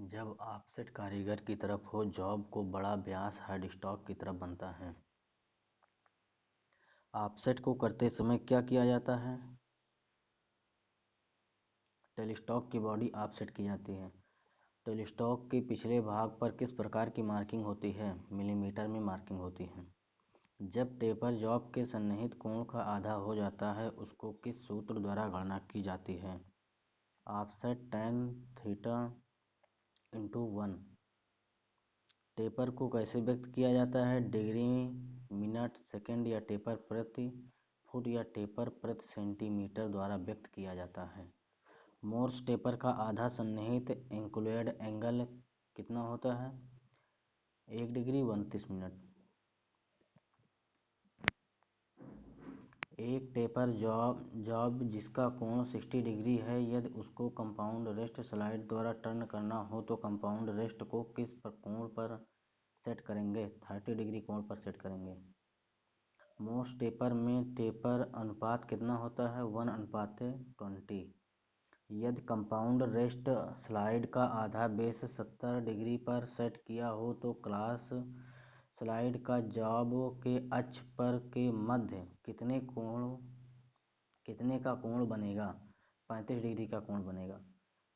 जब ऑफसेट कारीगर की तरफ हो, जॉब को बड़ा व्यास हेडस्टॉक की तरफ बनता है। ऑफसेट को करते समय क्या किया जाता है? टेलस्टॉक की बॉडी ऑफसेट की जाती है। टेलस्टॉक के पिछले भाग पर किस प्रकार की मार्किंग होती है? मिलीमीटर में मार्किंग होती है। जब टेपर जॉब के सन्निहित कोण का आधा हो जाता है, उसको किस सूत्र द्वारा गणना की जाती है? Offset tan theta into 1। Taper को कैसे व्यक्त किया जाता है? डिग्री, मिनट, सेकंड या टेपर प्रति फुट या टेपर प्रति सेंटीमीटर द्वारा व्यक्त किया जाता है। मोर्स टेपर का आधा सन्निहित इंक्लूड एंगल कितना होता है? 1 डिग्री 29 मिनट। एक टेपर जॉब जिसका कोण 60 डिग्री है, यदि उसको कंपाउंड रेस्ट स्लाइड द्वारा टर्न करना हो तो कंपाउंड रेस्ट को किस कोण पर सेट करेंगे? 30 डिग्री कोण पर सेट करेंगे। मोर्स टेपर में टेपर अनुपात कितना होता है? 1:20। यदि कंपाउंड रेस्ट स्लाइड का आधा बेस 70 डिग्री पर सेट किया हो तो क्लास स्लाइड का जॉब के अक्ष पर के मध्य कितने का कोण बनेगा? 35 डिग्री का कोण बनेगा।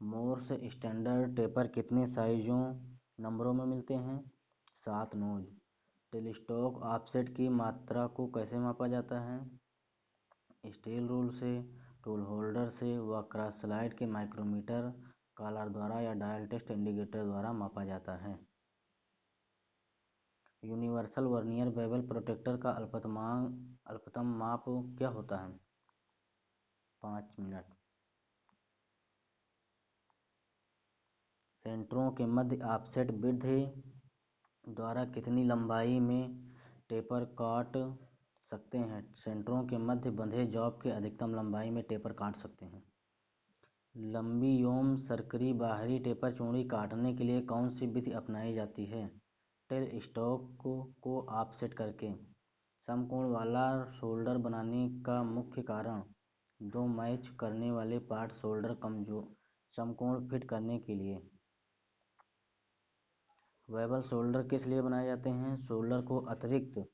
मोर्स स्टैंडर्ड टेपर कितने साइजों नंबरों में मिलते हैं? 7 नोज। टेलस्टॉक ऑफसेट की मात्रा को कैसे मापा जाता है? स्टील रूल से, टूल होल्डर से व क्रॉस स्लाइड के माइक्रोमीटर, कॉलर द्वारा या डायल टेस्ट इंडिकेटर द्वारा मापा जाता है। यूनिवर्सल वर्नियर बेवल प्रोट्रैक्टर का अल्पतम माप क्या होता है? 5 मिनट। सेंटरों के मध्य ऑफसेट वृद्धि द्वारा कितनी लंबाई में टेपर काट सकते हैं? सेंटरों के मध्य बंधे जॉब के अधिकतम लंबाई में टेपर काट सकते हैं। लंबी एवं सर्करी बाहरी टेपर चूड़ी काटने के लिए कौन सी विधि अपनाई जाती है? टेल स्टॉक को ऑफसेट करके। समकोण वाला शोल्डर बनाने का मुख्य कारण दो मैच करने वाले पार्ट शोल्डर कमजोर समकोण फिट करने के लिए। बेवल शोल्डर किस लिए बनाए जाते हैं? शोल्डर को अतिरिक्त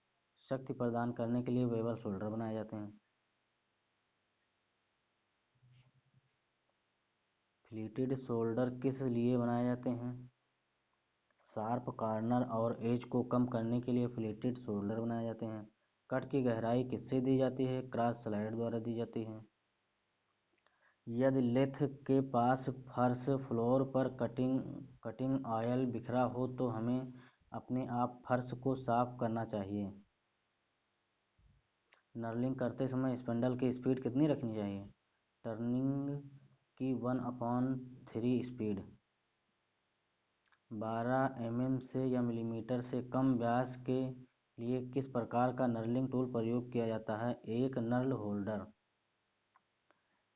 शक्ति प्रदान करने के लिए बेवल शोल्डर बनाए जाते हैं। फ्लिटेड शोल्डर किस लिए बनाए जाते हैं? शार्प कॉर्नर और एज को कम करने के लिए फ्लिटेड शोल्डर बनाए जाते हैं। कट की गहराई किससे दी जाती है? क्रॉस स्लाइड द्वारा दी जाती है। यदि लेथ के पास फर्श फ्लोर पर कटिंग ऑयल बिखरा हो तो हमें अपने आप फर्श को साफ करना चाहिए। नर्लिंग करते समय स्पिंडल की स्पीड कितनी रखनी चाहिए? टर्निंग की 1/3 स्पीड। 12 mm से या मिलीमीटर से कम व्यास के लिए किस प्रकार का नर्लिंग टूल प्रयोग किया जाता है? एक नर्ल होल्डर।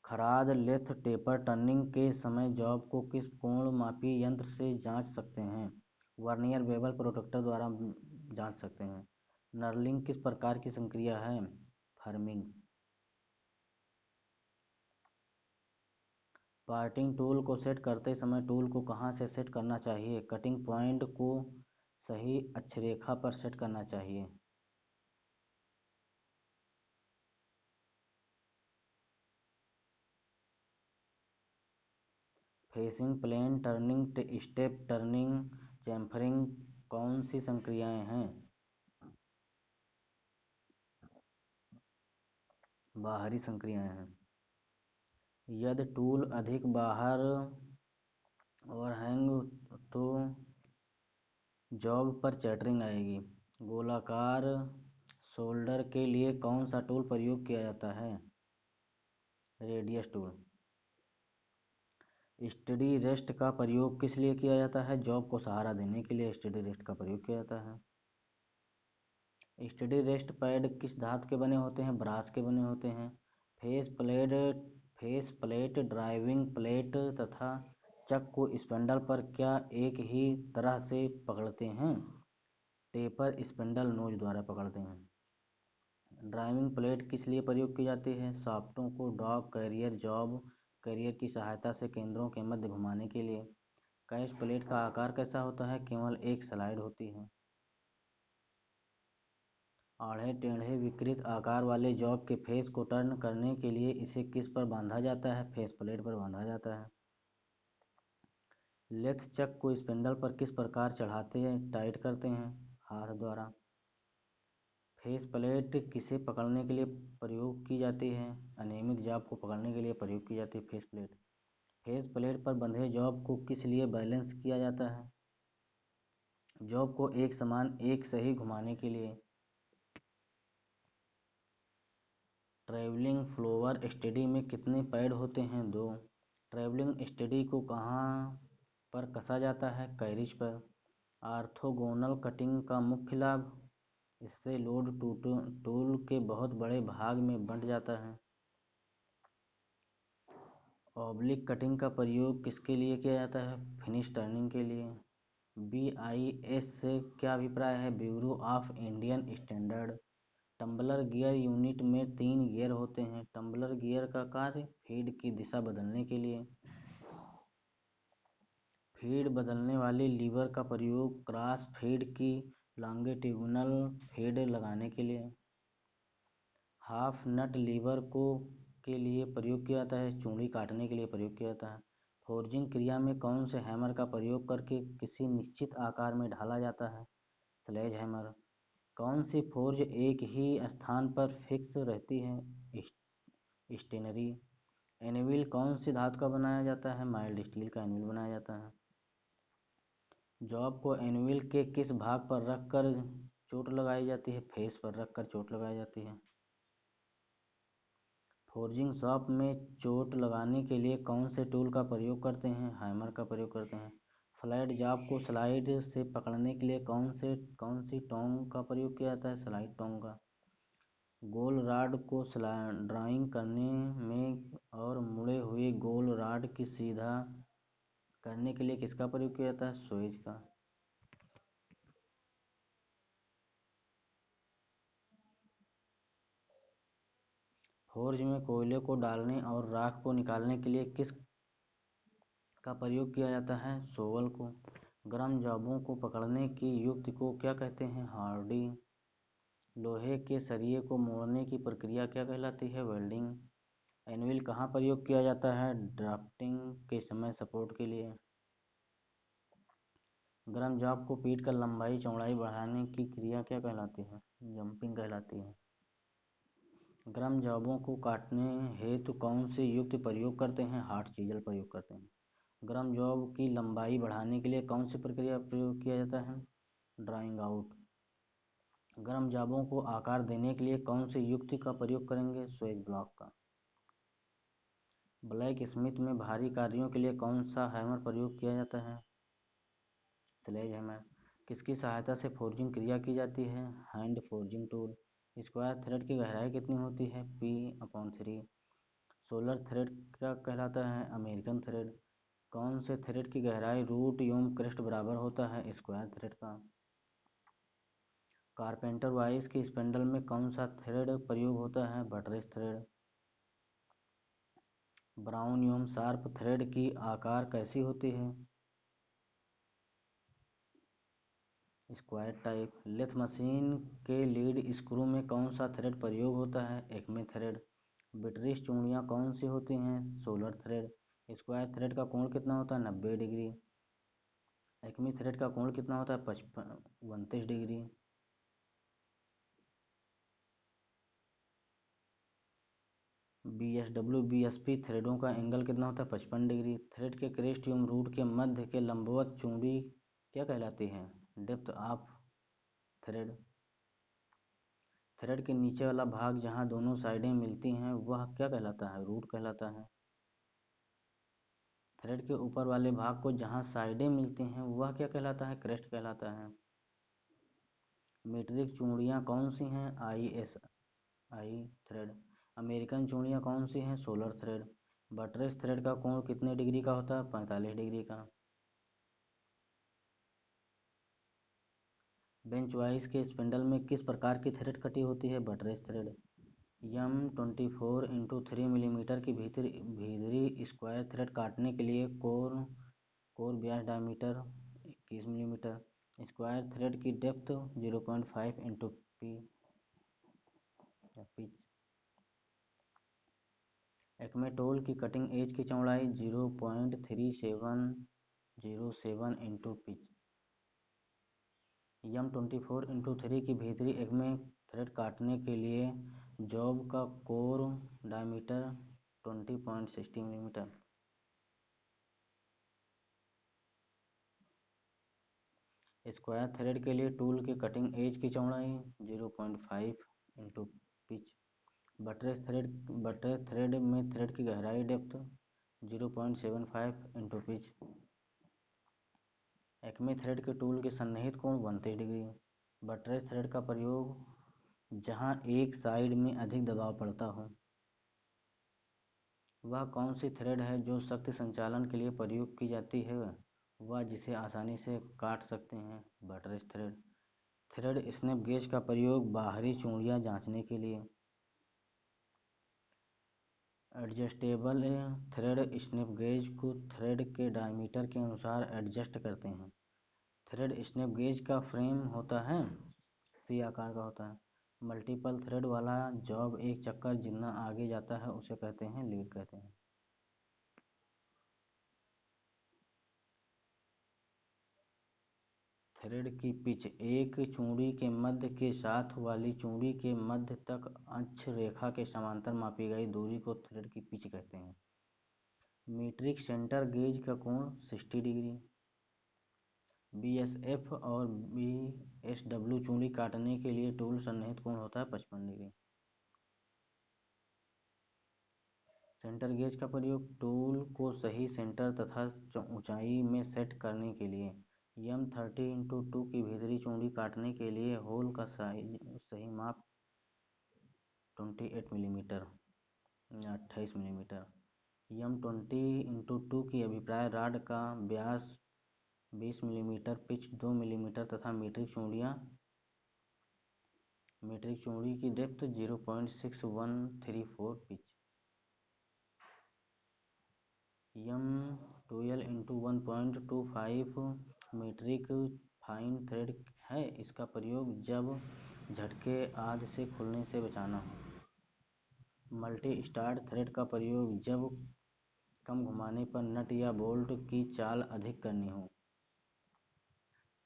खराद लेथ टेपर टर्निंग के समय जॉब को किस कोण मापी यंत्र से जांच सकते हैं? वर्नियर बेवल प्रोट्रैक्टर द्वारा जांच सकते हैं। नर्लिंग किस प्रकार की संक्रिया है? फर्मिंग। पार्टिंग टूल को सेट करते समय टूल को कहाँ से सेट करना चाहिए? कटिंग पॉइंट को सही अक्षरेखा पर सेट करना चाहिए। Facing plain turning, step turning, chamfering कौन सी संक्रियाएं हैं? बाहरी संक्रियाएं हैं। यदि टूल अधिक बाहर और हैंग तो जॉब पर चैटरिंग आएगी। गोलाकार शोल्डर के लिए कौन सा टूल प्रयोग किया जाता है? Radius tool. स्टडी रेस्ट का प्रयोग किस लिए किया जाता है? जॉब को सहारा देने के लिए स्टडी रेस्ट का प्रयोग किया जाता है। स्टडी रेस्ट पैड किस धातु के बने होते हैं? ब्रास के बने होते हैं। फेस प्लेट, ड्राइविंग प्लेट तथा चक को स्पिंडल पर क्या एक ही तरह से पकड़ते हैं? टेपर स्पिंडल नोज द्वारा पकड़ते हैं। ड्राइविंग प्लेट किस लिए प्रयोग की जाती है? शाफ्टों को डॉग कैरियर जॉब कैरियर की सहायता से केंद्रों के मध्य घुमाने के लिए। कैश प्लेट का आकार कैसा होता है? केवल एक स्लाइड होती है। आड़े टेढ़े विकृत आकार वाले जॉब के फेस को टर्न करने के लिए इसे किस पर बांधा जाता है? फेस प्लेट पर बांधा जाता है। लेथ चक को स्पिंडल पर किस प्रकार चढ़ाते हैं टाइट करते हैं? हाथ द्वारा। फेस प्लेट किसे पकड़ने के लिए प्रयोग की जाती है? अनियमित जॉब को पकड़ने के लिए प्रयोग की जाती है फेस प्लेट। फेस प्लेट पर बंधे जॉब को किस लिए बैलेंस किया जाता है? जॉब को एक समान एक सही घुमाने के लिए। ट्रैवलिंग फ्लोवर स्टडी में कितने पैड होते हैं? 2। ट्रैवलिंग स्टडी को कहाँ पर कसा जाता है? कैरिज पर। ऑर्थोगोनल कटिंग का मुख्य लाभ? इससे लोड टूल के बहुत बड़े भाग में बंट जाता है। ऑब्लिक कटिंग का प्रयोग किसके लिए किया जाता है? फिनिश टर्निंग के लिए। BIS से क्या अभिप्राय है? Bureau of Indian Standard. Tumbler gear unit में 3 गियर होते हैं। टम्बलर गियर का कार्य फीड की दिशा बदलने के लिए। फीड बदलने वाले लीवर का प्रयोग क्रॉस फीड की लॉन्गिट्यूडिनल फीड लगाने के लिए। हाफ नट लीवर को के लिए प्रयोग किया जाता है। चूड़ी काटने के लिए प्रयोग किया जाता है। फोर्जिंग क्रिया में कौन से हैमर का प्रयोग करके किसी निश्चित आकार में ढाला जाता है? Sledge hammer. कौन सी फोर्ज एक ही स्थान पर फिक्स रहती है? स्टेनरी। एनविल कौन सी धातु का बनाया जाता है? माइल्ड स्टील का एनविल बनाया जाता है। जॉब को एनविल के किस भाग पर रखकर चोट लगाई जाती है? फेस पर रखकर चोट लगाई जाती है। फोर्जिंग शॉप में चोट लगाने के लिए कौन से टूल का प्रयोग करते हैं? हैमर का प्रयोग करते हैं। फ्लैट जॉब को स्लाइड से पकड़ने के लिए कौन सी टोंग का प्रयोग किया जाता है? स्लाइड टोंग का। गोल रॉड को ड्राइंग करने में और मुड़े हुए गोल रॉड की सीधा करने के लिए किसका प्रयोग किया जाता है? स्वेज का। फोर्ज में कोयले को डालने और राख को निकालने के लिए किस का प्रयोग किया जाता है? शोवल को। गर्म जॉबों को पकड़ने की युक्ति को क्या कहते हैं? हार्डी। लोहे के सरिये को मोड़ने की प्रक्रिया क्या कहलाती है? वेल्डिंग। एनविल कहाँ प्रयोग किया जाता है? ड्राफ्टिंग के समय सपोर्ट के लिए। गर्म जॉब को पीट कर लंबाई चौड़ाई बढ़ाने की क्रिया क्या कहलाती है? जंपिंग कहलाती है। गर्म जॉबों को काटने हेतु कौन सी युक्ति प्रयोग करते हैं? हार्ड चीजल प्रयोग करते हैं। गर्म जॉब की लंबाई बढ़ाने के लिए कौन सी प्रक्रिया प्रयोग किया जाता है? Drawing out. गर्म जॉबों को आकार देने के लिए कौन सी युक्ति का प्रयोग करेंगे? स्वेज ब्लॉक का। ब्लैक स्मिथ में भारी कार्यों के लिए कौन सा हैमर प्रयोग किया जाता है? Sledge hammer. किसकी सहायता से फोर्जिंग क्रिया की जाती है? Hand forging tool. Square thread की गहराई कितनी होती है? P/3। सोलर थ्रेड क्या कहलाता है? American thread. कौन से थ्रेड की गहराई रूट एवं क्रेस्ट बराबर होता है? स्क्वायर थ्रेड का। कारपेंटर वाइस के स्पेंडल में कौन सा थ्रेड प्रयोग होता है? Buttress thread. ब्राउन एवं शार्प थ्रेड की आकार कैसी होती है? Square type. लेथ मशीन के लीड स्क्रू में कौन सा थ्रेड प्रयोग होता है? Acme thread. बिटरिस चूड़ियाँ कौन सी होती हैं? Solar thread. स्क्वायर थ्रेड का कोण कितना होता है? 90 डिग्री। एक्मे थ्रेड का कोण कितना होता है? 29 डिग्री। BSP थ्रेडों का एंगल कितना होता है? 55 डिग्री। थ्रेड के क्रेस्ट एवं रूट के मध्य के लंबवत चूड़ी क्या कहलाती है? Depth of thread. थ्रेड के नीचे वाला भाग जहाँ दोनों साइडें मिलती हैं वह क्या कहलाता है? रूट कहलाता है। थ्रेड के ऊपर वाले भाग को जहाँ साइडें मिलती हैं वह क्या कहलाता है? क्रेस्ट कहलाता है। मीट्रिक चूड़ियाँ कौन सी हैं? ISI thread. अमेरिकन चूड़ियाँ कौन सी हैं? Solar thread. बटरेस थ्रेड का कोण कितने डिग्री का होता है? 45 डिग्री का। बेंच वाइज के स्पिंडल में किस प्रकार की थ्रेड कटी होती है? Buttress thread. M24 × 3 मिलीमीटर की भीतरी स्क्वायर थ्रेड काटने के लिए कोण कोर व्यास डायमीटर 21 मिलीमीटर। स्क्वायर थ्रेड की depth 0.5 into pitch. Acme tool की कटिंग एज की चौड़ाई 0.3707 इंटू पिच। M24x3 की भीतरी एक्मे थ्रेड काटने के लिए जॉब का core diameter 20.60 millimetre. Square thread के लिए टूल की कटिंग एज की चौड़ाई 0.5 इंटू पिच। बटरेज थ्रेड में थ्रेड की गहराई depth 0.75 into pitch. Acme thread के टूल के सन्निहित कोण 130 डिग्री। बटरेज थ्रेड का प्रयोग जहां एक साइड में अधिक दबाव पड़ता हो। वह कौन सी थ्रेड है जो शक्ति संचालन के लिए प्रयोग की जाती है वह जिसे आसानी से काट सकते हैं? बटरेज थ्रेड। थ्रेड स्नैप गेज का प्रयोग बाहरी चूड़ियां जांचने के लिए। एडजस्टेबल थ्रेड स्नैप गेज को थ्रेड के डायमीटर के अनुसार एडजस्ट करते हैं। थ्रेड स्नैप गेज का फ्रेम होता है सी आकार का होता है। मल्टीपल थ्रेड वाला जॉब एक चक्कर जितना आगे जाता है उसे कहते हैं लीड कहते हैं। थ्रेड की पिच एक चूड़ी के मध्य के साथ वाली चूड़ी के मध्य तक अक्ष रेखा के समांतर मापी गई दूरी को थ्रेड की पिच कहते हैं। मीट्रिक सेंटर गेज का कोण 60 डिग्री। BSF और BSW चूड़ी काटने के लिए टूल सन्निहित कोण होता है 55 डिग्री। सेंटर गेज का प्रयोग टूल को सही सेंटर तथा ऊंचाई में सेट करने के लिए। M30x2 की भीतरी चूड़ी काटने के लिए होल का सही माप 28 मिलीमीटर या 28 मिलीमीटर। M20x2 की अभिप्राय रॉड का व्यास 20 मिलीमीटर, पिच 2 मिलीमीटर तथा मीट्रिक चूड़ी की depth 0.6134 pitch. M12x1.25 metric fine thread है। इसका प्रयोग जब झटके आदि से खुलने से बचाना हो। मल्टी स्टार्ट थ्रेड का प्रयोग जब कम घुमाने पर नट या बोल्ट की चाल अधिक करनी हो।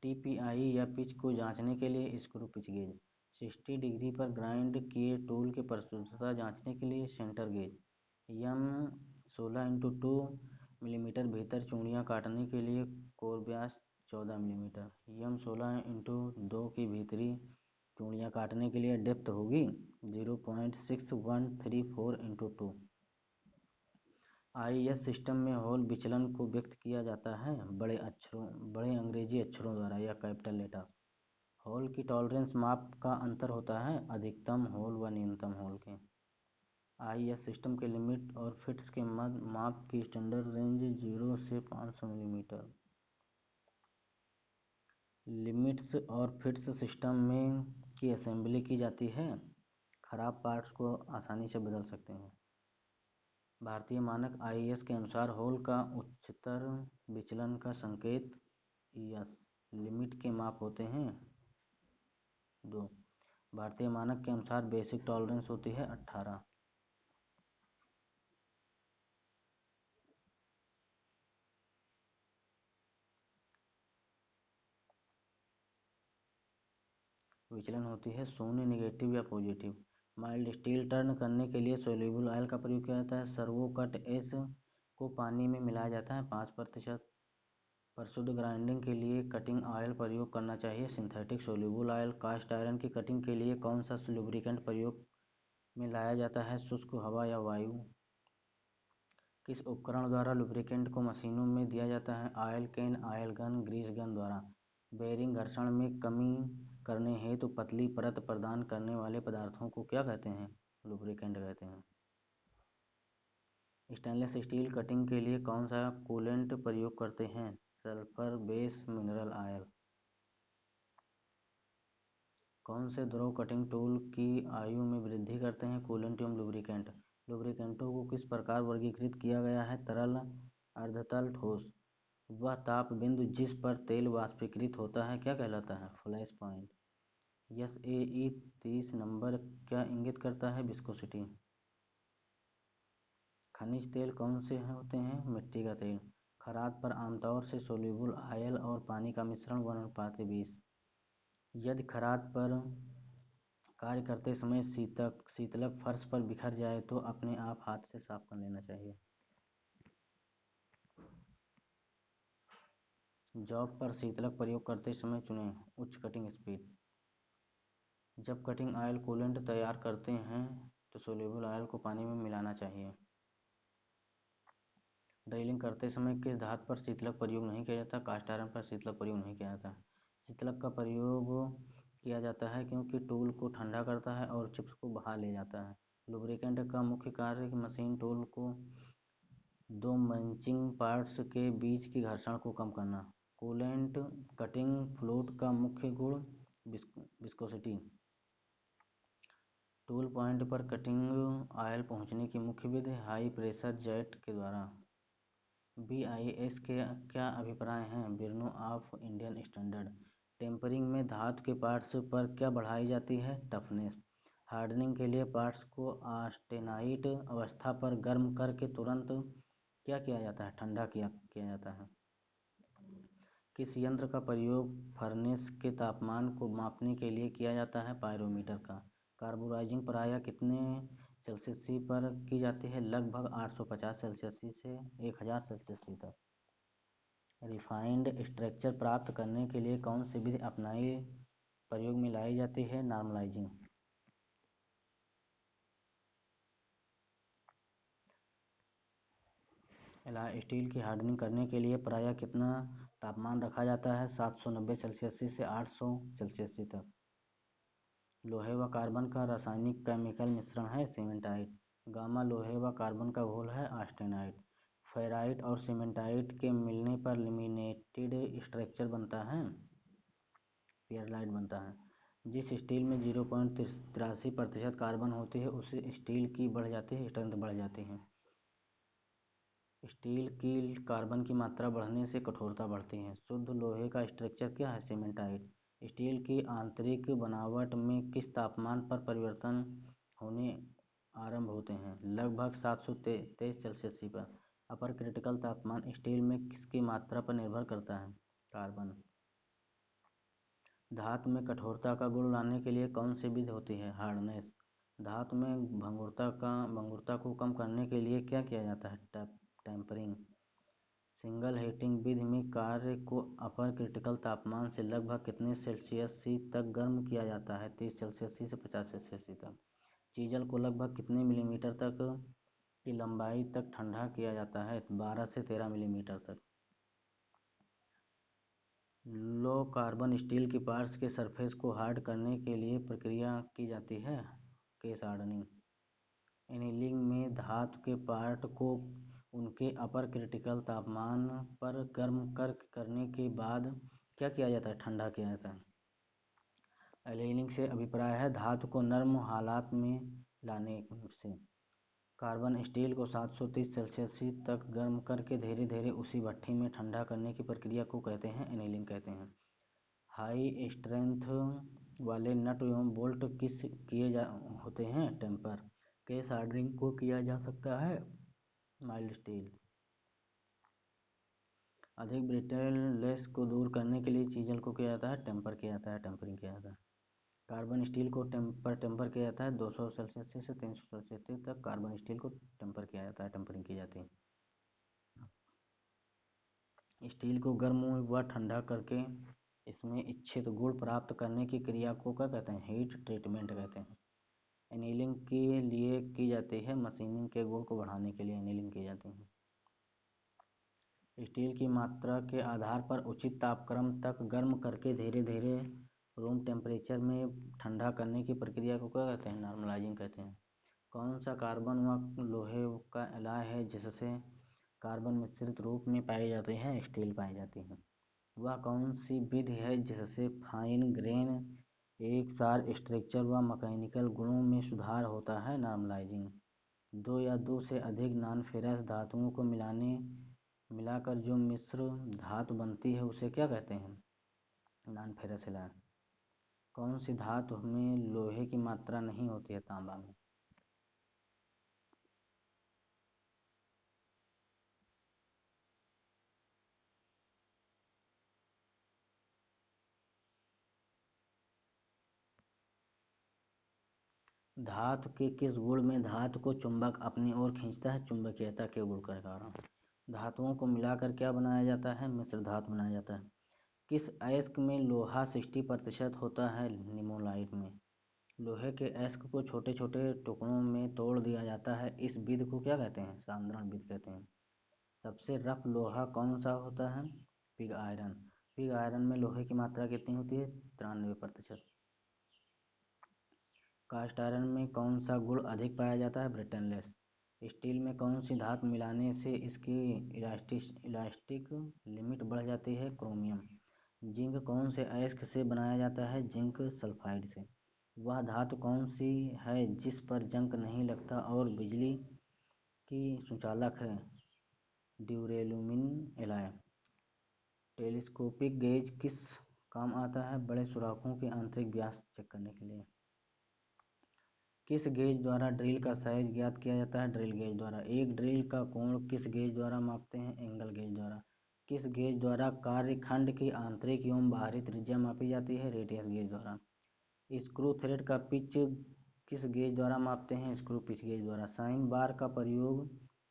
TPI या पिच को जांचने के लिए स्क्रू पिच गेज। 60 डिग्री पर ग्राइंड किए टूल की परिशुद्धता जांचने के लिए सेंटर गेज। M16x2 मिलीमीटर भीतर चूड़ियां काटने के लिए कोर व्यास 14 मिलीमीटर। M16x2 की भीतरी चूड़ियां काटने के लिए डेप्थ होगी 0.6134 इंटू 2। IS सिस्टम में होल विचलन को व्यक्त किया जाता है बड़े अंग्रेजी अक्षरों द्वारा या कैपिटल लेटर। होल की टॉलरेंस माप का अंतर होता है अधिकतम होल व न्यूनतम होल के। IS सिस्टम के लिमिट और फिट्स के माप की स्टैंडर्ड रेंज 0 से 500 मिलीमीटर। लिमिट्स और फिट्स सिस्टम में की असेंबली की जाती है। खराब पार्ट्स को आसानी से बदल सकते हैं। भारतीय मानक IS के अनुसार होल का उच्चतर विचलन का संकेत ES लिमिट के माप होते हैं 2। भारतीय मानक के अनुसार बेसिक टॉलरेंस होती है 18। विचलन होती है शून्य, निगेटिव या पॉजिटिव। माइल्ड स्टील टर्न करने के लिए सोल्यूबल ऑयल का प्रयोग किया जाता है। सर्वो कट एस को पानी में मिलाया जाता है 5%। पर शुद्ध ग्राइंडिंग के लिए कटिंग ऑयल प्रयोग करना चाहिए synthetic soluble oil. Cast iron की कटिंग के लिए कौन सा लुब्रिकेंट प्रयोग में लाया जाता है शुष्क हवा या वायु? किस उपकरण द्वारा लुब्रिकेंट को मशीनों में दिया जाता है? Oil can, oil gun, grease gun द्वारा। बेरिंग घर्षण में कमी करने हेतु पतली परत प्रदान करने वाले पदार्थों को क्या कहते हैं? लुब्रिकेंट कहते हैं। स्टेनलेस स्टील कटिंग के लिए कौन सा कूलेंट प्रयोग करते हैं? Sulphur base mineral oil. कौन से द्रव कटिंग टूल की आयु में वृद्धि करते हैं? कूलेंट एवं लुब्रिकेंट। लुब्रिकेंटों को किस प्रकार वर्गीकृत किया गया है? तरल, अर्धतल, ठोस। वह ताप बिंदु जिस पर तेल वाष्पीकृत होता है क्या कहलाता है? Flash point. SAE 30 नंबर क्या इंगित करता है? विस्कोसिटी। खनिज तेल कौन से होते हैं? मिट्टी का तेल। खराद पर आमतौर से सोल्यूबल ऑयल और पानी का मिश्रण 1:20। यदि खराद पर कार्य करते समय शीतलक फर्श पर बिखर जाए तो अपने आप हाथ से साफ कर लेना चाहिए। जॉब पर शीतलक प्रयोग करते समय चुनें उच्च कटिंग स्पीड। जब कटिंग ऑयल कूलेंट तैयार करते हैं तो सोल्यूबल ऑयल को पानी में मिलाना चाहिए। ड्रिलिंग करते समय किस धातु पर शीतलक प्रयोग नहीं किया जाता? कास्ट आयरन पर शीतलक प्रयोग नहीं किया जाता। शीतलक का प्रयोग किया जाता है क्योंकि टूल को ठंडा करता है और चिप्स को बहा ले जाता है। लुब्रिकेंट का मुख्य कार्य मशीन टूल को दो मंचिंग पार्ट्स के बीच की घर्षण को कम करना। कूलेंट कटिंग फ्लूइड का मुख्य गुण विस्कोसिटी। टूल पॉइंट पर कटिंग ऑयल पहुंचने की मुख्य विधि हाई प्रेशर जेट के द्वारा। BIS के क्या अभिप्राय हैं? Bureau of Indian Standard. Tempering में धातु के पार्ट्स पर क्या बढ़ाई जाती है? टफनेस। हार्डनिंग के लिए पार्ट्स को ऑस्टेनाइट अवस्था पर गर्म करके तुरंत क्या किया जाता है? ठंडा किया जाता है। किस यंत्र का प्रयोग फर्नेस के तापमान को मापने के लिए किया जाता है? पायरोमीटर का। कार्बोराइजिंग प्रायः कितने सेल्सियस पर की जाती है? लगभग 850 सेल्सियस से 1000 सेल्सियस तक। रिफाइंड स्ट्रक्चर प्राप्त करने के लिए कौन सी विधि प्रयोग में लाई जाती है? नॉर्मलाइजिंग। स्टील की हार्डनिंग करने के लिए प्रायः कितना तापमान रखा जाता है? 790 सेल्सियस से 800 सेल्सियस तक। लोहे व कार्बन का रासायनिक केमिकल मिश्रण है सीमेंटाइट। गामा लोहे व कार्बन का घोल है ऑस्टेनाइट। फेराइट और सीमेंटाइट के मिलने पर लेमिनेटेड स्ट्रक्चर बनता है, पेरलाइट बनता है। जिस स्टील में 0.83% कार्बन होती है उससे स्टील की बढ़ जाती है, स्ट्रेंथ बढ़ जाती है। स्टील की कार्बन की मात्रा बढ़ने से कठोरता बढ़ती है। शुद्ध लोहे का स्ट्रक्चर क्या है? सीमेंटाइट। स्टील की आंतरिक बनावट में किस तापमान पर परिवर्तन होने आरंभ होते हैं? लगभग 723 सेल्सियस पर। अपर क्रिटिकल तापमान स्टील में किसकी मात्रा पर निर्भर करता है? कार्बन। धातु में कठोरता का गुण लाने के लिए कौन सी विधि होती है? हार्डनेस। धातु में भंगुरता को कम करने के लिए क्या किया जाता है? टेम्परिंग। सिंगल हीटिंग विधि में कार्य को अपर क्रिटिकल तापमान से लगभग कितने सेल्सियस तक गर्म किया जाता है? 30 सेल्सियस से 50 सेल्सियस तक। चीजल को लगभग कितने मिलीमीटर तक की लंबाई तक ठंडा किया जाता है? 12 से 13 मिलीमीटर तक। लो कार्बन स्टील की पार्ट्स के सरफेस को हार्ड करने के लिए प्रक्रिया की जाती है केस हार्डनिंग। एनीलिंग में धातु के पार्ट को उनके अपर क्रिटिकल तापमान पर गर्म करने के बाद क्या किया जाता है? ठंडा किया जाता है। एनीलिंग से अभिप्राय है धातु को नरम हालात में लाने से। कार्बन स्टील को 730 सेल्सियस तक गर्म करके धीरे धीरे उसी भट्ठी में ठंडा करने की प्रक्रिया को कहते हैं एनीलिंग कहते हैं। हाई स्ट्रेंथ वाले नट एवं बोल्ट किस होते हैं? टेम्पर। केस हार्डनिंग को किया जा सकता है माइल्ड स्टील। अधिक ब्रिटलनेस को दूर करने के लिए चीजल को किया जाता है? टेम्परिंग किया जाता है। कार्बन स्टील को टेम्पर किया जाता है 200 सेल्सियस से 300 सेल्सियस तक। कार्बन स्टील को टेम्पर किया जाता है, टेम्परिंग की जाती है। स्टील को गर्म व ठंडा करके इसमें इच्छित गुण प्राप्त करने की क्रिया को क्या कहते हैं? हीट ट्रीटमेंट कहते हैं। एनीलिंग के लिए की जाती है मशीनिंग के गुण को बढ़ाने के लिए एनीलिंग की जाती है। स्टील की मात्रा के आधार पर उचित तापक्रम तक गर्म करके धीरे धीरे रूम टेम्परेचर में ठंडा करने की प्रक्रिया को क्या कहते हैं? नॉर्मलाइजिंग कहते हैं। कौन सा कार्बन व लोहे का एलॉय है जिससे कार्बन मिश्रित रूप में पाई जाती है? स्टील पाई जाती है। वह कौन सी विधि है जिससे फाइन ग्रेन एक सार स्ट्रक्चर व मैकेनिकल गुणों में सुधार होता है? नॉर्मलाइजिंग। दो या दो से अधिक नॉन फेरस धातुओं को मिलाने मिलाकर जो मिश्र धातु बनती है उसे क्या कहते हैं? Non ferrous alloy. कौन सी धातु में लोहे की मात्रा नहीं होती है तांबा में? धातु के किस गुण में धातु को चुंबक अपनी ओर खींचता है? चुंबकीयता के गुण के कारण। धातुओं को मिलाकर क्या बनाया जाता है? मिश्र धातु बनाया जाता है। किस अयस्क में लोहा 60% होता है? निमोलाइट में। लोहे के अयस्क को छोटे छोटे टुकड़ों में तोड़ दिया जाता है, इस विधि को क्या कहते हैं? सांद्रण विधि कहते हैं। सबसे रफ लोहा कौन सा होता है? Pig iron. पिग आयरन में लोहे की मात्रा कितनी होती है? 93%। कास्ट आयरन में कौन सा गुण अधिक पाया जाता है? ब्रिटनलेस। स्टील में कौन सी धातु मिलाने से इसकी इलास्टिक लिमिट बढ़ जाती है? क्रोमियम। जिंक कौन से अयस्क से बनाया जाता है? जिंक सल्फाइड से। वह धातु कौन सी है जिस पर जंग नहीं लगता और बिजली की सुचालक है? ड्यूरेलुमिन एलॉय। टेलीस्कोपिक गेज किस काम आता है? बड़े सुराखों के आंतरिक व्यास चेक करने के लिए। किस गेज द्वारा ड्रिल का साइज ज्ञात किया जाता है? ड्रिल गेज द्वारा। एक ड्रिल का कोण किस गेज द्वारा मापते हैं? एंगल गेज द्वारा। किस गेज द्वारा कार्यखंड की आंतरिक एवं बाहरी त्रिज्या मापी जाती है? रेडियस गेज द्वारा। स्क्रू थ्रेड का पिच किस गेज द्वारा मापते हैं? स्क्रू पिच गेज द्वारा। साइन बार का प्रयोग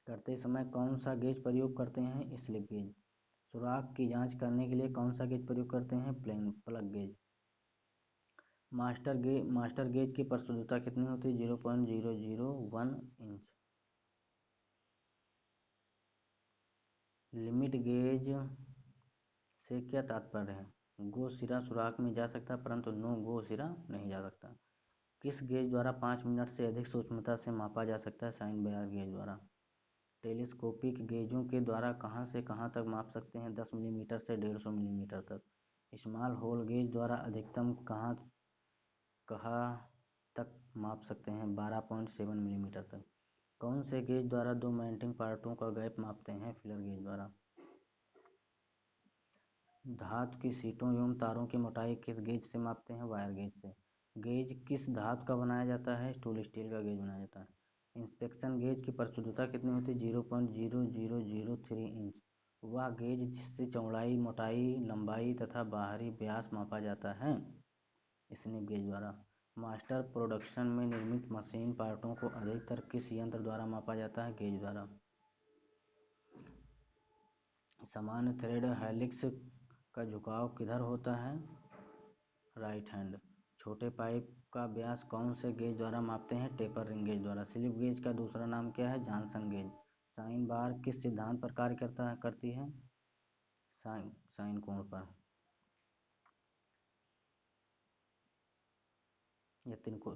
करते समय कौन सा गेज प्रयोग करते हैं? Slip gauge. सुराख की जांच करने के लिए कौन सा गेज प्रयोग करते हैं? Plug gauge. मास्टर गेज की प्रशुद्धता कितनी होती है? 0.001 इंच। लिमिट गेज से क्या तात्पर्य है? गो सिरा सुराख में जा सकता है परंतु नो गो सिरा नहीं जा सकता। किस गेज द्वारा 5 मिनट से अधिक सूक्ष्मता से मापा जा सकता है? साइन बार गेज द्वारा। टेलीस्कोपिक गेजों के द्वारा कहाँ से कहाँ तक माप सकते हैं? 10 मिलीमीटर से 150 मिलीमीटर तक। स्मॉल होल गेज द्वारा अधिकतम कहाँ तक माप सकते हैं? 12.7 मिलीमीटर तक। कौन से गेज द्वारा दो माउंटिंग पार्टों का गैप मापते हैं? फीलर गेज द्वारा। धातु की शीटों एवं तारों की मोटाई किस गेज से मापते हैं? वायर गेज से। गेज किस धातु का बनाया जाता है? टूल स्टील का गेज बनाया जाता है। इंस्पेक्शन गेज की प्रशुद्धता कितनी होती है? 0.0003 इंच। वह गेज जिससे चौड़ाई, मोटाई, लंबाई तथा बाहरी व्यास मापा जाता है। स्निप गेज द्वारा। मास्टर प्रोडक्शन में निर्मित मशीन पार्टों को अधिकतर किस यंत्र द्वारा मापा जाता है? गेज द्वारा। सामान्य थ्रेड हेलिक्स का झुकाव किधर होता है? Right hand. छोटे पाइप का व्यास कौन से गेज द्वारा मापते हैं? टेपर रिंग गेज द्वारा। स्लिप गेज का दूसरा नाम क्या है? Johnson gauge. साइन बार किस सिद्धांत पर कार्य करती है? साइन कोण पर।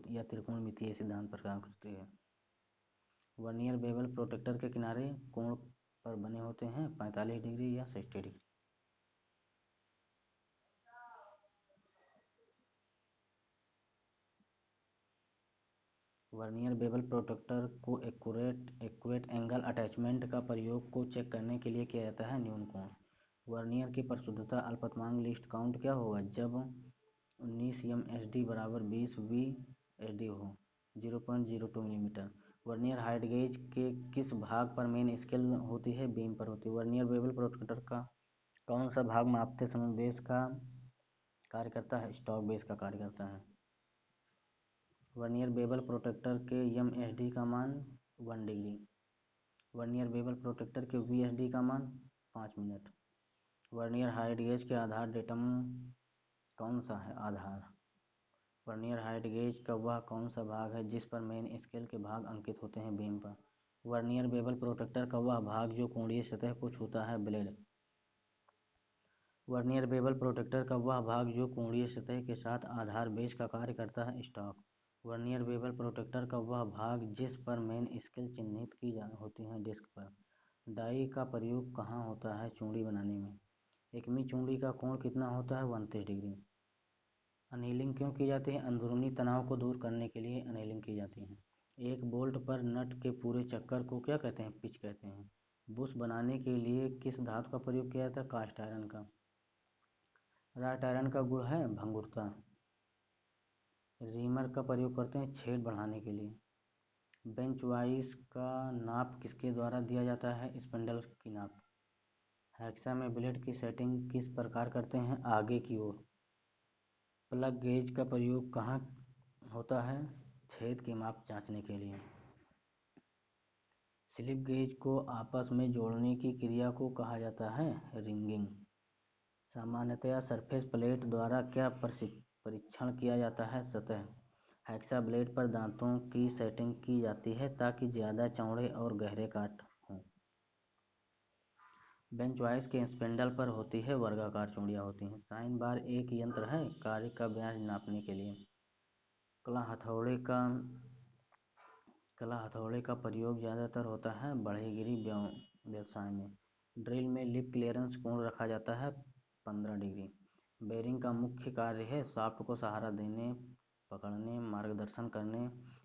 या त्रिकोणमितीय सिद्धांत पर काम करती है। वर्नियर बेवल प्रोटेक्टर के किनारे कोण पर बने होते हैं? 45 डिग्री या 60 डिग्री। वर्नियर बेवल प्रोटेक्टर को एक्यूरेट एंगल अटैचमेंट का प्रयोग को चेक करने के लिए किया जाता है? न्यून कोण। वर्नियर की प्रशुद्धता अल्पतमांक लीस्ट काउंट क्या होगा जब 19 MSD बराबर 20 VSD हो? 0.02 मिलीमीटर। वर्नियर हाइट गेज के किस भाग पर मेन स्केल होती है? बीम पर होती है। वर्नियर बेवल प्रोटेक्टर का कौन सा भाग मापते समय बेस का कार्य करता है? स्टॉक बेस का कार्य करता है। वर्नियर बेवल प्रोटेक्टर के MSD का मान 1 डिग्री। वर्नियर बेवल प्रोटेक्टर के VSD का मान 5 मिनट। वर्नियर हाइट गेज के आधार डेटम कौन सा है? आधार। वर्नियर हाइट गेज का वह कौन सा भाग है जिस पर मेन स्केल के भाग अंकित होते हैं? बीम पर। वर्नियर बेवल प्रोटेक्टर का वह भाग जो कोणीय सतह को छूता है? ब्लेड। वर्नियर बेवल प्रोटेक्टर का वह भाग जो कोणीय सतह के साथ आधार बेस का कार्य करता है? स्टॉक। वर्नियर बेवल प्रोटेक्टर का वह भाग जिस पर मेन स्केल चिह्नित की होती है? डिस्क पर। डाई का प्रयोग कहाँ होता है? चूड़ी बनाने में। एकमी चूड़ी का कोण कितना होता है? 29 डिग्री। अनहीलिंग क्यों की जाती है? अंदरूनी तनाव को दूर करने के लिए अनहीलिंग की जाती है। एक बोल्ट पर नट के पूरे चक्कर को क्या कहते हैं? पिच कहते हैं। बुश बनाने के लिए किस धातु का प्रयोग किया जाता है? कास्ट आयरन का। राट आयरन का गुण है भंगुरता। रीमर का प्रयोग करते हैं छेद बढ़ाने के लिए। बेंच वाइज का नाप किसके द्वारा दिया जाता है? स्पिंडल की नाप। हेक्सा में ब्लेड की सेटिंग किस प्रकार करते हैं? आगे की ओर। प्लग गेज का प्रयोग कहाँ होता है? छेद की माप जांचने के लिए। स्लिप गेज को आपस में जोड़ने की क्रिया को कहा जाता है? रिंगिंग। सामान्यतया सरफेस प्लेट द्वारा क्या परीक्षण किया जाता है? सतह। हेक्सा ब्लेड पर दांतों की सेटिंग की जाती है ताकि ज़्यादा चौड़े और गहरे काट हों। बेंच वाइज के स्पिंडल पर होती है वर्गाकार चूड़ियाँ होती हैं। साइन बार एक यंत्र है कार्य का व्यास नापने के लिए। कला हथौड़े का प्रयोग ज़्यादातर होता है बढ़ईगिरी व्यवसाय में। ड्रिल में लिप क्लियरेंस कोण रखा जाता है 15 डिग्री। बेरिंग का मुख्य कार्य है शाफ्ट को सहारा देने, पकड़ने, मार्गदर्शन करने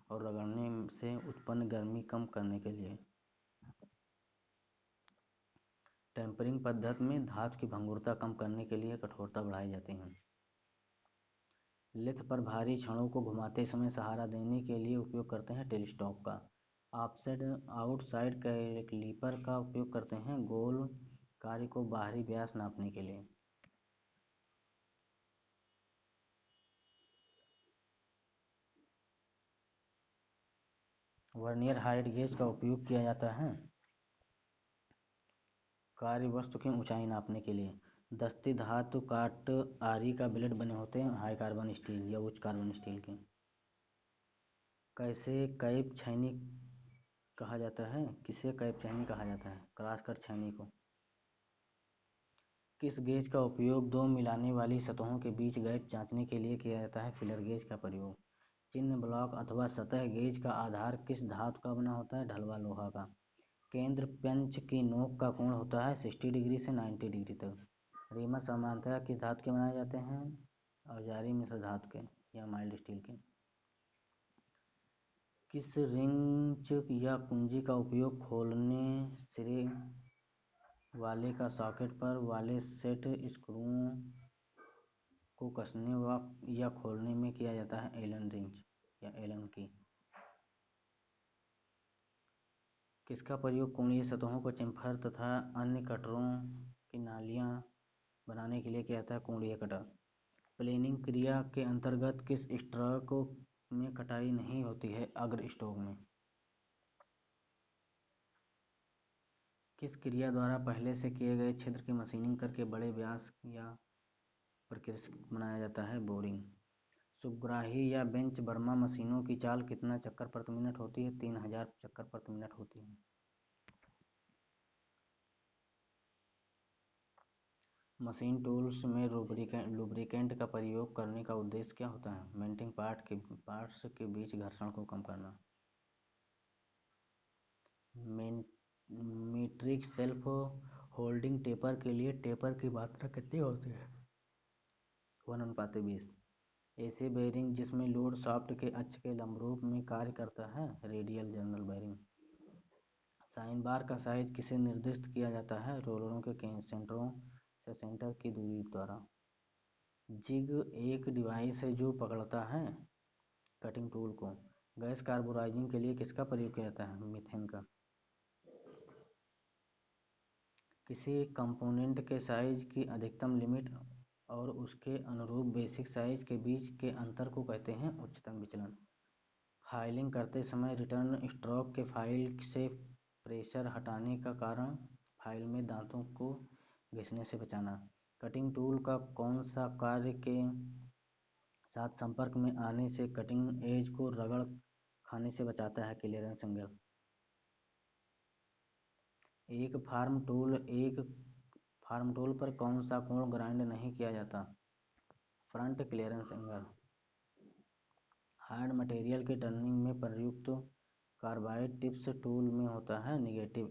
और रगड़ने से उत्पन्न गर्मी कम करने के लिए। टेम्परिंग पद्धति में धातु की भंगुरता कम करने के लिए कठोरता बढ़ाई जाती है। लिथ पर भारी छड़ों को घुमाते समय सहारा देने के लिए उपयोग करते हैं टेलीस्टॉक का। आउटसाइड कैलिपर का उपयोग करते हैं गोल कार्य को बाहरी व्यास नापने के लिए। वर्नियर हाइट गेज का उपयोग किया जाता है कार्य वस्तु की ऊंचाई नापने के लिए। दस्ती धातु काट आरी का ब्लेड बने होते हैं हाई कार्बन स्टील या उच्च कार्बन स्टील के। कैसे कैप छैनी कहा जाता है? किसे कैप छैनी कहा जाता है? क्रॉसकट छैनी को। किस गेज का उपयोग दो मिलाने वाली सतहों के बीच गैप जांचने के लिए किया जाता है? फिलर गेज का प्रयोग। चिन्ह ब्लॉक अथवा सतह गेज का आधार किस धातु का बना होता है? ढलवा लोहा का। केंद्र पंच की नोक का कोण होता है 60 डिग्री से 90 डिग्री तक। रीमर सामान्यतः किस धातु के बनाए जाते हैं? औजारी मिश्र धातु के या माइल्ड स्टील के। किस रिंच या कुंजी का उपयोग खोलने सिरे वाले का सॉकेट पर वाले सेट स्क्रूओं को कसने या खोलने में किया जाता है? एलन रिंच या एलन की। किसका प्रयोग कोणीय सतहों को चेम्फर तथा अन्य कटरों की नालियाँ बनाने के लिए किया जाता है? कोणीय कटर। प्लेनिंग क्रिया के अंतर्गत किस स्ट्रोक में कटाई नहीं होती है? अग्र स्ट्रोक में। किस क्रिया द्वारा पहले से किए गए छिद्र की मशीनिंग करके बड़े व्यास या परिष्कृत बनाया जाता है? बोरिंग। सुपग्राही या बेंच बर्मा मशीनों की चाल कितना चक्कर प्रति मिनट होती है? 3000 चक्कर प्रति मिनट होती है। मशीन टूल्स में लुब्रिकेंट का प्रयोग करने का उद्देश्य क्या होता है? मेल्टिंग पार्ट्स के बीच घर्षण को कम करना। मीट्रिक सेल्फ होल्डिंग टेपर के लिए टेपर की मात्रा कितनी होती है? 1:20। ऐसे बेरिंग जिसमें लोड शाफ्ट के अक्ष के लंबरूप में कार्य करता है? Radial journal bearing. Sine bar का साइज किसे निर्दिष्ट किया जाता है? रोलरों के सेंटरों से सेंटर की दूरी द्वारा। जिग एक डिवाइस है जो पकड़ता है कटिंग टूल को। गैस कार्बोराइजिंग के लिए किसका प्रयोग किया जाता है? मीथेन का। किसी कंपोनेंट के साइज की अधिकतम लिमिट और उसके अनुरूप बेसिक साइज के बीच के अंतर को कहते हैं उच्चतम विचलन। फाइलिंग करते समय रिटर्न स्ट्रोक के फाइल से प्रेशर हटाने का कारण फाइल में दांतों को घिसने से बचाना। कटिंग टूल का कौन सा कार्य के साथ संपर्क में आने से कटिंग एज को रगड़ खाने से बचाता है? Clearance angle. एक फार्म टूल पर कौन सा कोण ग्राइंड नहीं किया जाता? Front clearance angle. Hard material के टर्निंग में प्रयुक्त कार्बाइड टिप्स टूल में होता है निगेटिव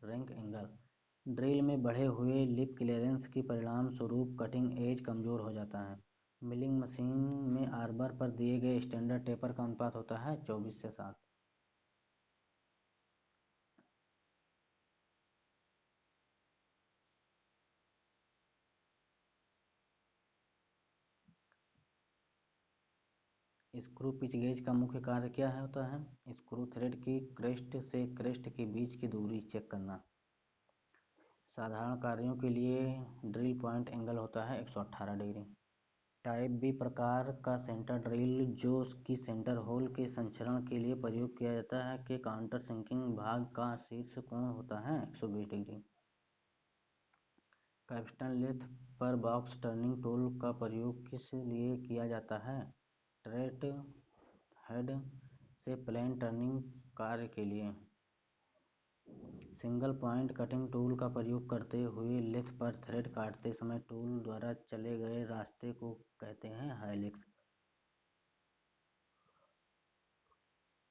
रैंक एंगल। ड्रिल में बढ़े हुए लिप क्लियरेंस के परिणाम स्वरूप कटिंग एज कमजोर हो जाता है। मिलिंग मशीन में आर्बर पर दिए गए स्टैंडर्ड टेपर का अनुपात होता है 24:7। स्क्रू पिच गेज का मुख्य कार्य क्या होता है? स्क्रू थ्रेड की क्रेस्ट से क्रेस्ट के बीच की दूरी चेक करना। साधारण कार्यों के लिए ड्रिल पॉइंट एंगल होता है 118 डिग्री। टाइप बी प्रकार का सेंटर ड्रिल जो की सेंटर होल के संचरण के लिए प्रयोग किया जाता है के काउंटर सिंकिंग भाग का शीर्ष कोण होता है 120 डिग्री। कैप्स्टन लेथ पर बॉक्स टर्निंग टूल का प्रयोग किस लिए किया जाता है? ट्रेट हेड से प्लेन टर्निंग कार्य के लिए। सिंगल पॉइंट कटिंग टूल का प्रयोग करते हुए लेथ पर थ्रेड काटते समय टूल द्वारा चले गए रास्ते को कहते हैं हेलिक्स।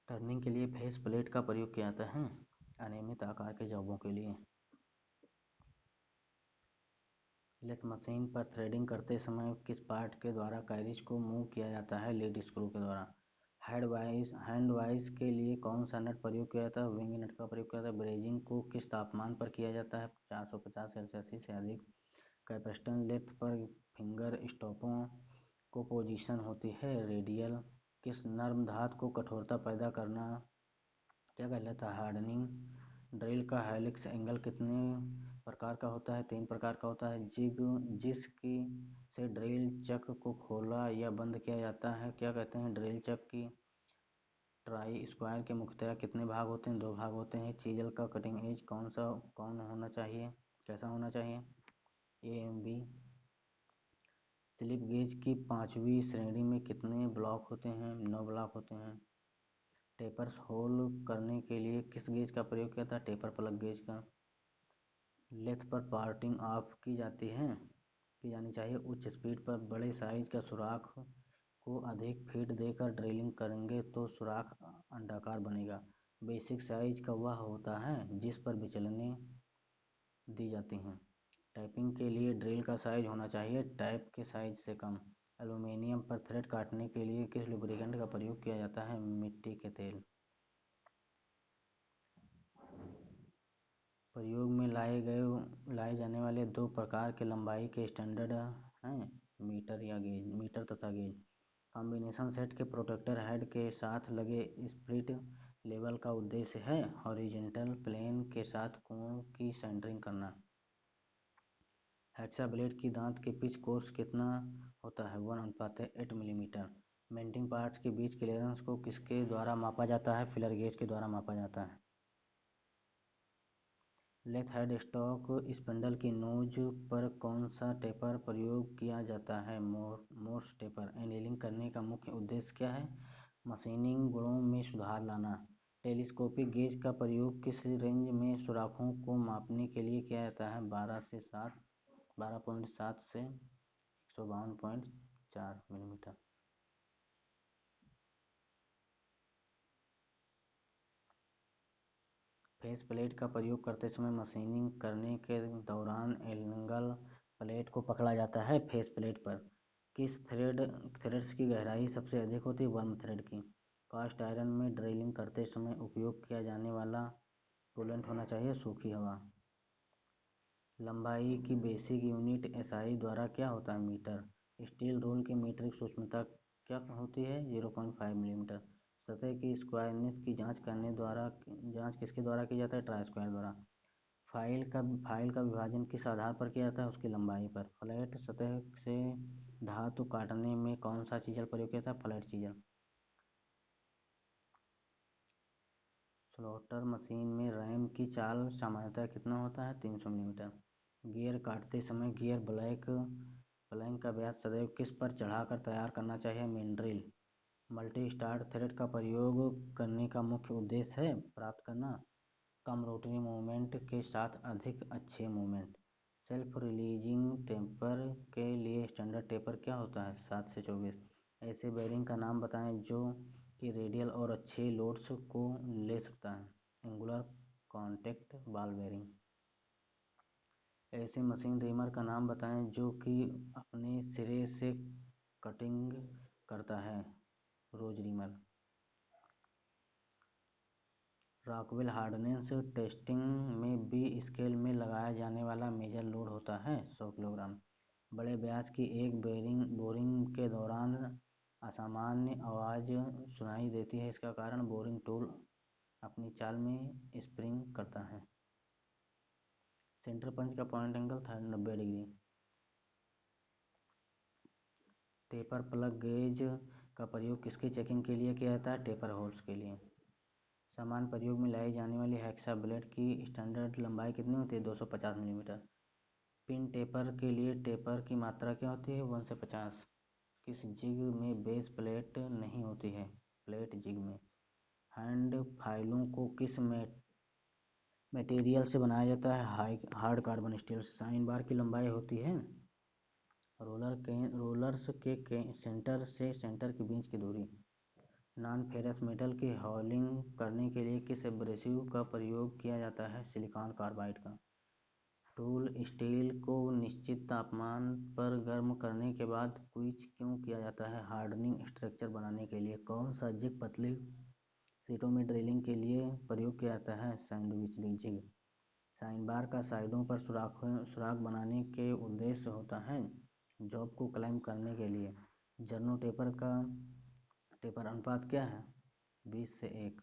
टर्निंग के लिए फेस प्लेट का प्रयोग किया जाता है अनियमित आकार के जॉबों के लिए। लेथ मशीन पर थ्रेडिंग करते समय किस पार्ट के द्वारा कैरिज को मूव किया जाता है? लीड स्क्रू के द्वारा। हैंड वाइज के लिए कौन सा नट प्रयोग किया जाता है? विंग नट का प्रयोग किया जाता है। ब्रेजिंग को किस तापमान पर किया जाता है? 450 सेल्सियस से अधिक। कैप्स्टन लेथ पर फिंगर स्टॉपों को पोजीशन होती है रेडियल। किस नर्म धातु को कठोरता पैदा करना क्या कहलाता है? हार्डनिंग। ड्रिल का हेलिक्स एंगल कितने प्रकार का होता है? 3 प्रकार का होता है। जिसकी से ड्रिल चक को खोला या बंद किया जाता है क्या कहते हैं? ड्रिल चक की। ट्राई स्क्वायर के मुख्यतः कितने भाग होते हैं? 2 भाग होते हैं। चीजल का कटिंग एज कौन होना चाहिए? कैसा होना चाहिए? A M B. Slip gauge की 5वीं श्रेणी में कितने ब्लॉक होते हैं? 9 ब्लॉक होते हैं। टेपर्स होल करने के लिए किस गेज का प्रयोग किया था? टेपर प्लग गेज का। लेथ पर पार्टिंग ऑफ की जानी चाहिए। उच्च स्पीड पर बड़े साइज का सुराख को अधिक फीड देकर ड्रिलिंग करेंगे तो सुराख अंडाकार बनेगा। बेसिक साइज का वह होता है जिस पर विचलनें दी जाती हैं। टैपिंग के लिए ड्रिल का साइज होना चाहिए टैप के साइज से कम। एल्यूमीनियम पर थ्रेड काटने के लिए किस लुब्रिकेंट का प्रयोग किया जाता है? मिट्टी के तेल। प्रयोग में लाए जाने वाले 2 प्रकार के लंबाई के स्टैंडर्ड हैं मीटर तथा गेज। कॉम्बिनेशन सेट के प्रोटेक्टर हेड के साथ लगे स्प्रिट लेवल का उद्देश्य है हॉरिजॉन्टल प्लेन के साथ कोण की सेंटरिंग करना। हेक्सा ब्लेड की दांत के पिच कोर्स कितना होता है? 1:8 मिलीमीटर। मेल्टिंग पार्ट्स के बीच क्लियरेंस को किसके द्वारा मापा जाता है? फीलर गेज के द्वारा मापा जाता है। लेथ हेड स्टॉक स्पिंडल की नोज पर कौन सा टेपर प्रयोग किया जाता है? Morse taper. एनीलिंग करने का मुख्य उद्देश्य क्या है? मशीनिंग गुणों में सुधार लाना। टेलीस्कोपिक गेज का प्रयोग किस रेंज में सुराखों को मापने के लिए किया जाता है? 12.7 से 152.4 मिलीमीटर। फेस प्लेट का प्रयोग करते समय मशीनिंग करने के दौरान एंगल प्लेट को पकड़ा जाता है फेस प्लेट पर। किस थ्रेड्स की गहराई सबसे अधिक होती है? वर्म थ्रेड की। कास्ट आयरन में ड्रिलिंग करते समय उपयोग किया जाने वाला कूलेंट होना चाहिए सूखी हवा। लंबाई की बेसिक यूनिट एसआई द्वारा क्या होता है? मीटर। स्टील रोल की मीट्रिक सूक्ष्मता क्या होती है? 0.5 मिलीमीटर। सतह की स्क्वायरनेस की जांच किसके द्वारा की जाता है? ट्राई स्क्वायर द्वारा। फाइल का विभाजन किस आधार पर किया जाता है? उसकी लंबाई पर। फ्लैट सतह से धातु काटने में कौन सा चीजल प्रयोग किया जाता है? Flat chisel. स्लॉटर मशीन में रैम की चाल सामान्यतः कितना होता है? 300 मिलीमीटर। गियर काटते समय गियर ब्लैंक का व्यास सदैव किस पर चढ़ाकर तैयार करना चाहिए? Main drill. Multi start thread का प्रयोग करने का मुख्य उद्देश्य है प्राप्त करना कम रोटरी मूवमेंट के साथ अधिक अच्छे मूवमेंट। सेल्फ रिलीजिंग टेपर के लिए स्टैंडर्ड टेपर क्या होता है? 7 से 24। ऐसे बेरिंग का नाम बताएं जो कि रेडियल और अच्छे लोड्स को ले सकता है। Angular contact ball bearing. ऐसे मशीन रीमर का नाम बताएं जो कि अपने सिरे से कटिंग करता है। रोज रीमर। रॉकवेल हार्डनेस टेस्टिंग में बी स्केल में लगाया जाने वाला मेजर लोड होता है 100 किलोग्राम। बड़े व्यास की एक बोरिंग के दौरान असामान्य आवाज़ सुनाई देती है, इसका कारण बोरिंग टूल अपनी चाल में स्प्रिंग करता है। सेंटर पंच का पॉइंट एंगल था 90 डिग्री। टेपर प्लग गेज का प्रयोग किसकी चेकिंग के लिए किया जाता है? टेपर होल्स के लिए। सामान्य प्रयोग में लाई जाने वाली हेक्सा ब्लेड की स्टैंडर्ड लंबाई कितनी होती है? 250 मिलीमीटर। पिन टेपर के लिए टेपर की मात्रा क्या होती है? 1 से 50। किस जिग में बेस प्लेट नहीं होती है? प्लेट जिग में। हैंड फाइलों को किस मटेरियल से बनाया जाता है? Hard carbon steel. Sine bar की लंबाई होती है रोलर्स के सेंटर से सेंटर के बीच की दूरी। नॉन फेरस मेटल की हॉलिंग करने के लिए किस एब्रेसिव का प्रयोग किया जाता है? सिलिकॉन कार्बाइड का। टूल स्टील को निश्चित तापमान पर गर्म करने के बाद क्विच क्यों किया जाता है? हार्डनिंग स्ट्रक्चर बनाने के लिए। कौन सा जिग पतली सीटों में ड्रिलिंग के लिए प्रयोग किया जाता है? Sandwich zig. साइन बार का साइडों पर सुराख बनाने के उद्देश्य होता है जॉब को क्लाइंब करने के लिए। जर्नो टेपर का टेपर अनुपात क्या है? 20 से 1।